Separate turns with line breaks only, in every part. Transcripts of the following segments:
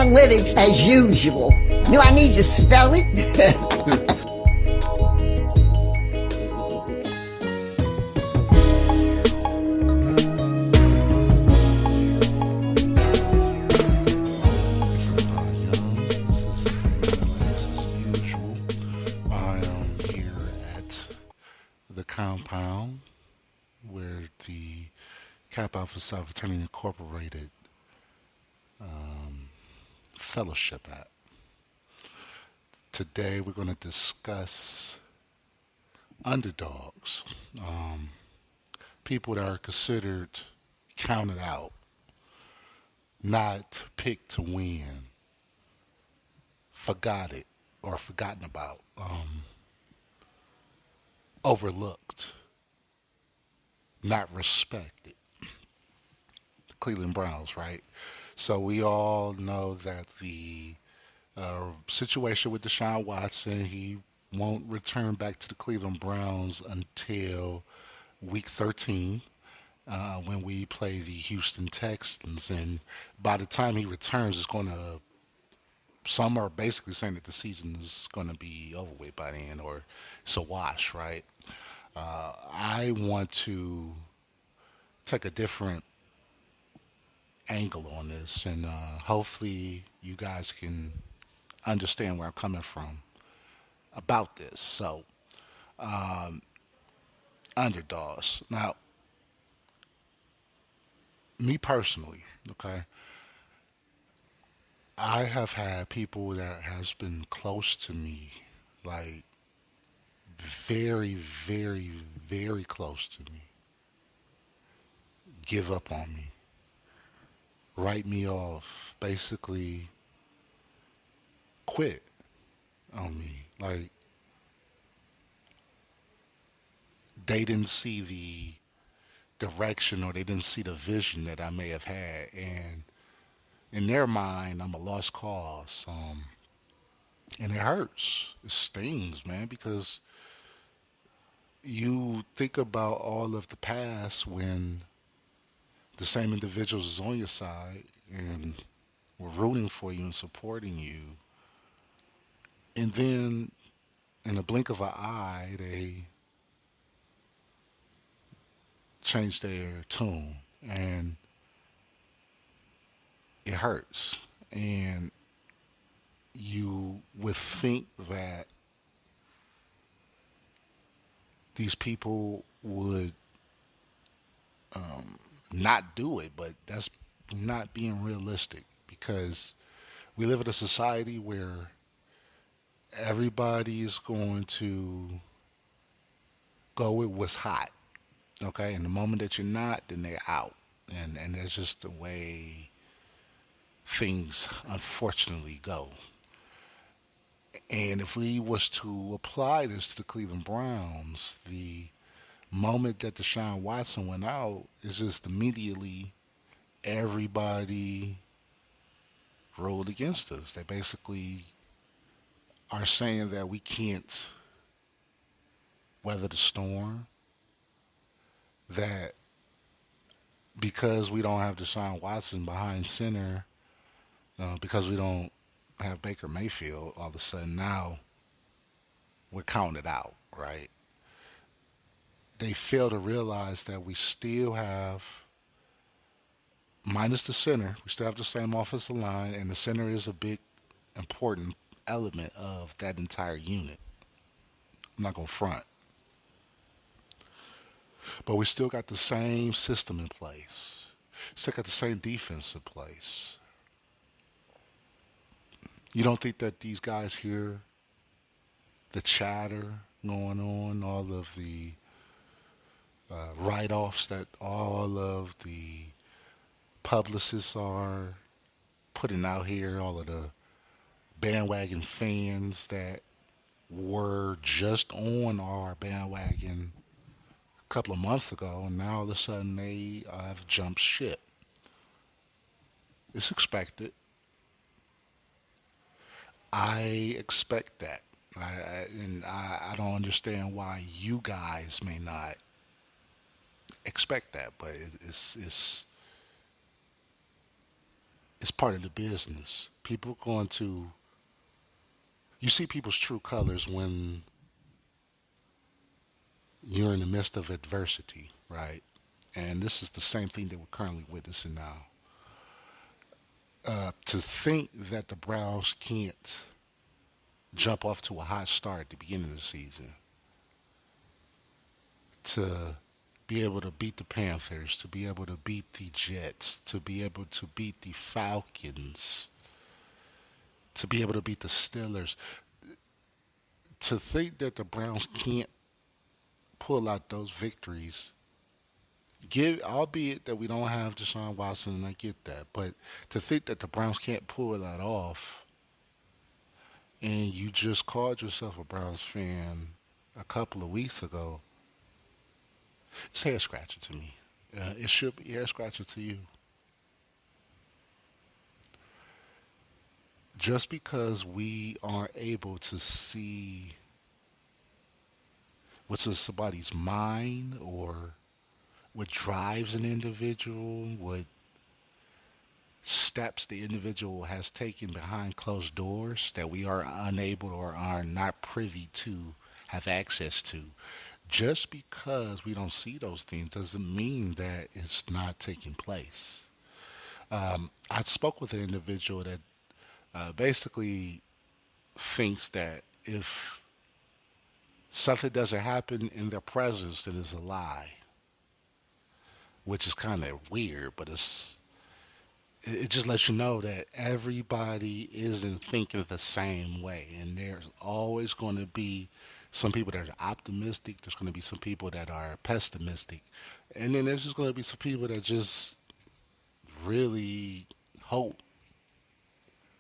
analytics as usual. Do I need to spell it?
Compound where the Cap Alpha Psi Fraternity Incorporated fellowship at. Today we're going to discuss underdogs, people that are considered counted out, not picked to win, forgotten or forgotten about, overlooked, not respected. The Cleveland Browns, right? So we all know that the situation with Deshaun Watson, he won't return back to the Cleveland Browns until week 13 when we play the Houston Texans. And by the time he returns, it's going to, some are basically saying that the season is going to be over with by then, or it's a wash, right? I want to take a different angle on this, and hopefully you guys can understand where I'm coming from about this. So, underdogs. Now, me personally, okay, I have had people that has been close to me, like very, very, very close to me, give up on me, write me off, basically quit on me. Like they didn't see the direction or they didn't see the vision that I may have had, and in their mind, I'm a lost cause. And it hurts. It stings, man, because you think about all of the past when the same individuals is on your side and were rooting for you and supporting you, and then in a blink of an eye, they change their tune, and it hurts. And you would think that these people would not do it, but that's not being realistic because we live in a society where everybody is going to go with what's hot, okay? And the moment that you're not, then they're out. And that's just the way things unfortunately go. And if we was to apply this to the Cleveland Browns, the moment that Deshaun Watson went out, is just immediately everybody ruled against us. They basically are saying that we can't weather the storm, that because we don't have Deshaun Watson behind center, because we don't have Baker Mayfield, all of a sudden now we're counted out, right? They fail to realize that we still have, minus the center, we still have the same offensive line, and the center is a big, important element of that entire unit. I'm not going to front. But we still got the same system in place. Still got the same defense in place. You don't think that these guys hear the chatter going on, all of the write-offs that all of the publicists are putting out here, all of the bandwagon fans that were just on our bandwagon a couple of months ago, and now all of a sudden they have jumped ship. It's expected. I expect that. And I don't understand why you guys may not expect that, but it's It's part of the business. You see people's true colors when you're in the midst of adversity, right? And this is the same thing that we're currently witnessing now. To think that the Browns can't jump off to a hot start at the beginning of the season, to be able to beat the Panthers, to be able to beat the Jets, to be able to beat the Falcons, to be able to beat the Steelers, to think that the Browns can't pull out those victories, give albeit that we don't have Deshaun Watson, and I get that, but to think that the Browns can't pull that off, and you just called yourself a Browns fan a couple of weeks ago, it's hair scratcher to me. It should be hair scratcher to you. Just because we aren't able to see what's in somebody's mind or what drives an individual, what steps the individual has taken behind closed doors that we are unable or are not privy to have access to. Just because we don't see those things doesn't mean that it's not taking place. I spoke with an individual that basically thinks that if something doesn't happen in their presence, then it's a lie, which is kind of weird, but it just lets you know that everybody isn't thinking the same way, and there's always going to be some people that are optimistic. There's going to be some people that are pessimistic, and then there's just going to be some people that just really hope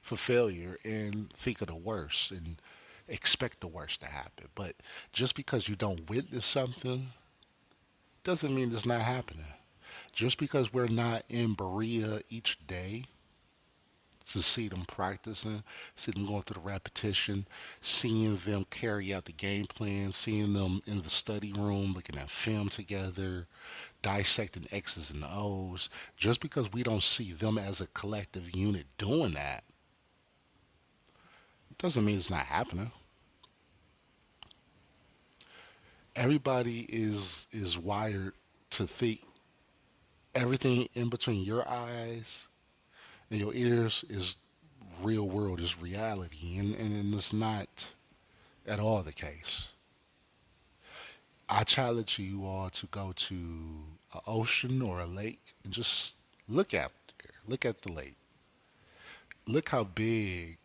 for failure and think of the worst and expect the worst to happen. But just because you don't witness something doesn't mean it's not happening. Just because we're not in Berea each day to see them practicing, see them going through the repetition, seeing them carry out the game plan, seeing them in the study room looking at film together, dissecting X's and O's, just because we don't see them as a collective unit doing that doesn't mean it's not happening. Everybody is wired to think everything in between your eyes and your ears is real world, is reality, and it's not at all the case. I challenge you all to go to an ocean or a lake and just look out there. Look at the lake. Look how big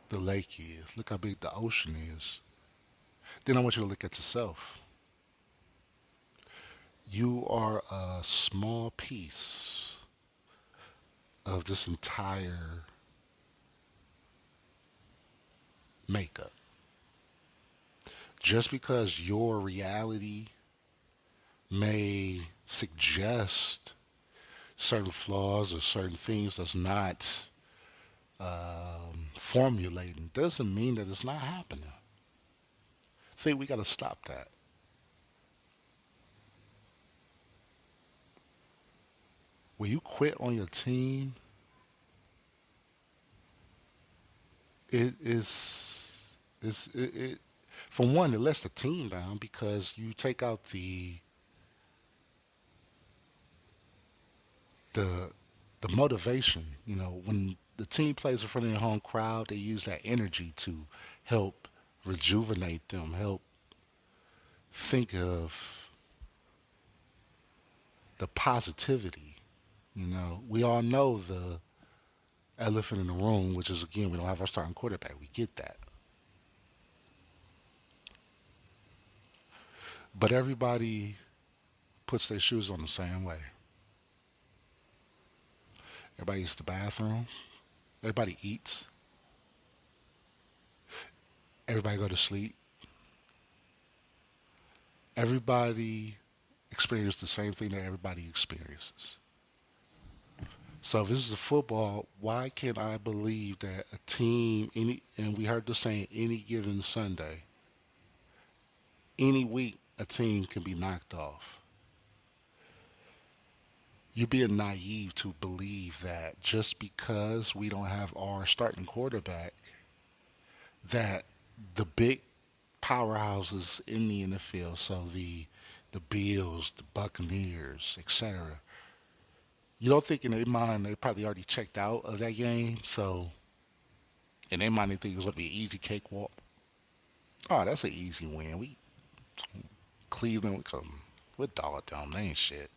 the lake is. Look how big the ocean is. Then I want you to look at yourself. You are a small piece of this entire makeup. Just because your reality may suggest certain flaws or certain things that's not formulating doesn't mean that it's not happening. I think we got to stop that. When you quit on your team, it is it for one, it lets the team down because you take out the the motivation. You know, when the team plays in front of their home crowd, they use that energy to help rejuvenate them, help think of the positivity. You know, we all know the elephant in the room, which is again, we don't have our starting quarterback. We get that. But everybody puts their shoes on the same way. Everybody uses the bathroom. Everybody eats. Everybody go to sleep. Everybody experiences the same thing that everybody experiences. So if this is a football, why can't I believe that a team, and we heard the saying, any given Sunday, any week, a team can be knocked off. you're being naive to believe that just because we don't have our starting quarterback, that the big powerhouses in the NFL, so the Bills, the Buccaneers, etc. You don't think in their mind they probably already checked out of that game, so in their mind they think it's gonna be an easy cakewalk. Oh, that's an easy win. We Cleveland, we come, we're dog them. They ain't shit.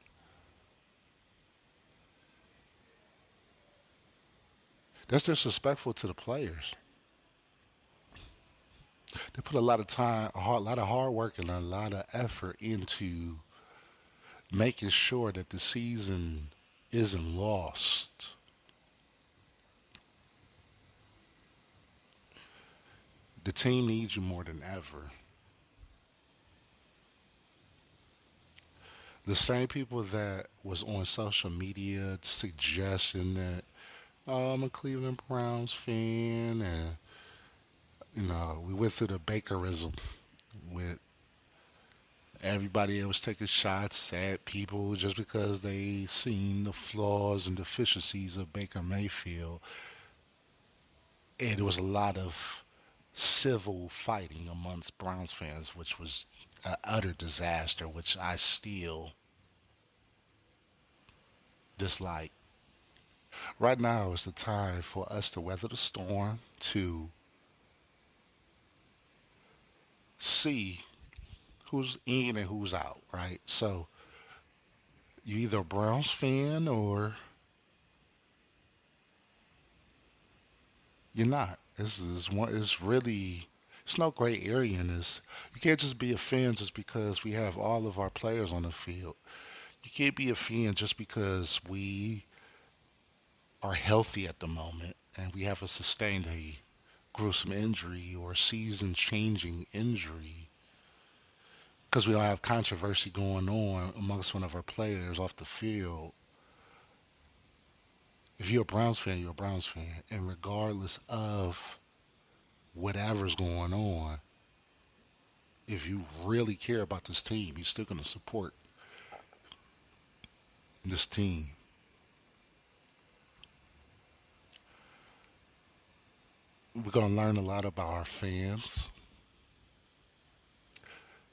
That's disrespectful to the players. They put a lot of time, a lot of hard work, and a lot of effort into making sure that the season isn't lost. The team needs you more than ever. The same people that was on social media suggesting that, oh, I'm a Cleveland Browns fan, and we went through the Bakerism with everybody that was taking shots at people just because they seen the flaws and deficiencies of Baker Mayfield. And there was a lot of civil fighting amongst Browns fans, which was an utter disaster, which I still dislike. Right now is the time for us to weather the storm, to see who's in and who's out, right? So you either a Browns fan or you're not. This is one. It's really. It's no gray area in this. You can't just be a fan just because we have all of our players on the field. You can't be a fan just because we are healthy at the moment and we haven't sustained a gruesome injury or season-changing injury because we don't have controversy going on amongst one of our players off the field. If you're a Browns fan, you're a Browns fan, and regardless of whatever's going on, if you really care about this team, you're still going to support this team. We're going to learn a lot about our fans.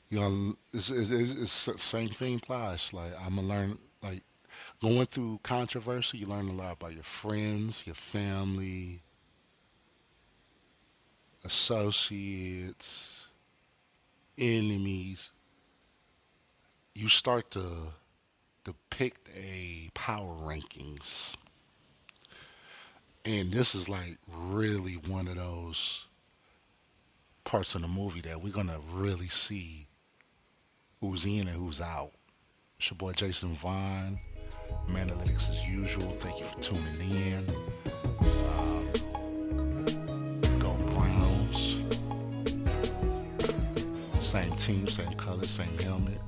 It's the same thing applies. Like I'm gonna learn, like going through controversy, you learn a lot about your friends, your family, associates, enemies. You start to depict a power rankings. And this is like really one of those parts of the movie that we're gonna really see who's in and who's out. It's your boy Jason Vaughn, Manalytics as usual. Thank you for tuning in. Go Browns. Same team, same color, same helmet.